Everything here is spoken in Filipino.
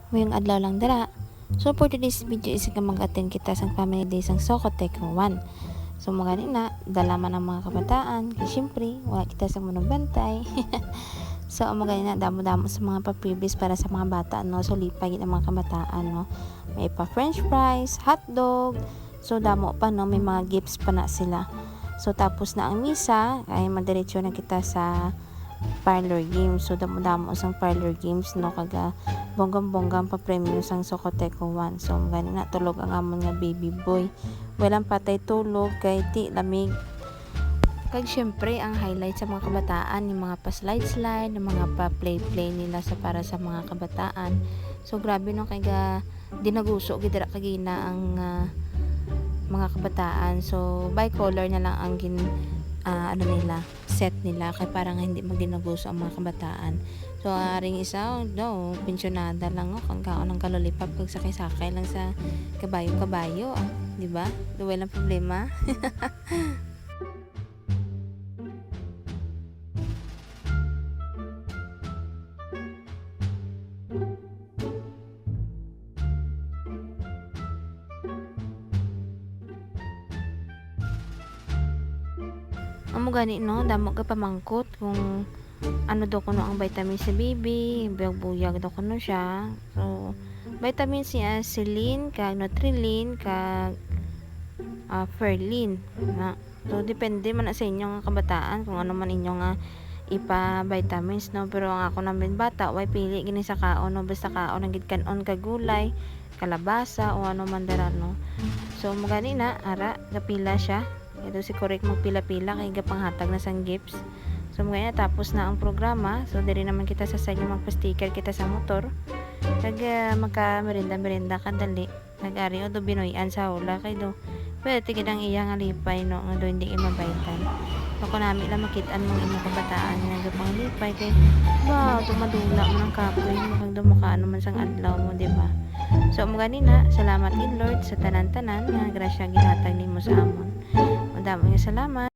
ngayong adlaw lang dara. So for today's video is mag-attend kita sa family day sang Socotec 1. So mga na dalaman ng mga kabataan kay syempre wala kita sa munong bantay. So mga na damo-damo sa mga pa-previous para sa mga bata no. So lipay ang mga kabataan no. May pa french fries, hotdog. So damo pa no, may mga gifts pa na sila. So tapos na ang misa ay madiretso na kita sa parlor games. So damo-damo sang parlor games no, kaga bonggang-bonggang pa premium sang Socotec 1. So gani na tulog ang amon nga baby boy. Walang patay tulog kay ti lamig. Kag syempre ang highlight sa mga kabataan yung mga pa slide yung mga pa play nila sa para sa mga kabataan. So grabe no, kay ga dinaguso gidra kagina ang mga kabataan. So bicolor na lang ang ano nila, set nila kay parang hindi magdinaguso ang mga kabataan. So aring isa no, pensyonada lang kung kaon ng kalulipap kag sakay-sakay lang sa kabayo, di ba? Walang problema. Amo gani no, damo ka pamangkot kung ano daw kuno ang vitamin C baby, buyag daw kuno siya. So vitamin C selene kag Nutrilin kag ferlin na. So depende man na sa inyo nga kabataan kung ano man inyo nga ipa vitamins no, pero ang ako namin bata way pili gini sa kaon no, basta kaon ang gid kanon kag gulay, kalabasa o ano man dara no. So magani na ara gapila siya. Ito si correct magpila-pila kay gapanghatag na sang gifts. So mga tapos na ang programa. So diri naman kita sa side magpa-sticker kita sa motor. Kag magka merinda kadali. Nag-ari o do binoyan sa hula kay do. Pwede tigid ang iya nga lipay no, nga do hindi mabaitan. Ako nami lang makitaan mong imong kabataan nga gapang lipay kay wow, tumadula man ang kapoy mo kag do makaano man sang adlaw mo, di ba? So mo ganina, salamat in Lord sa tanan-tanan nga grasya ginhatag nimo sa amon. Madaming salamat.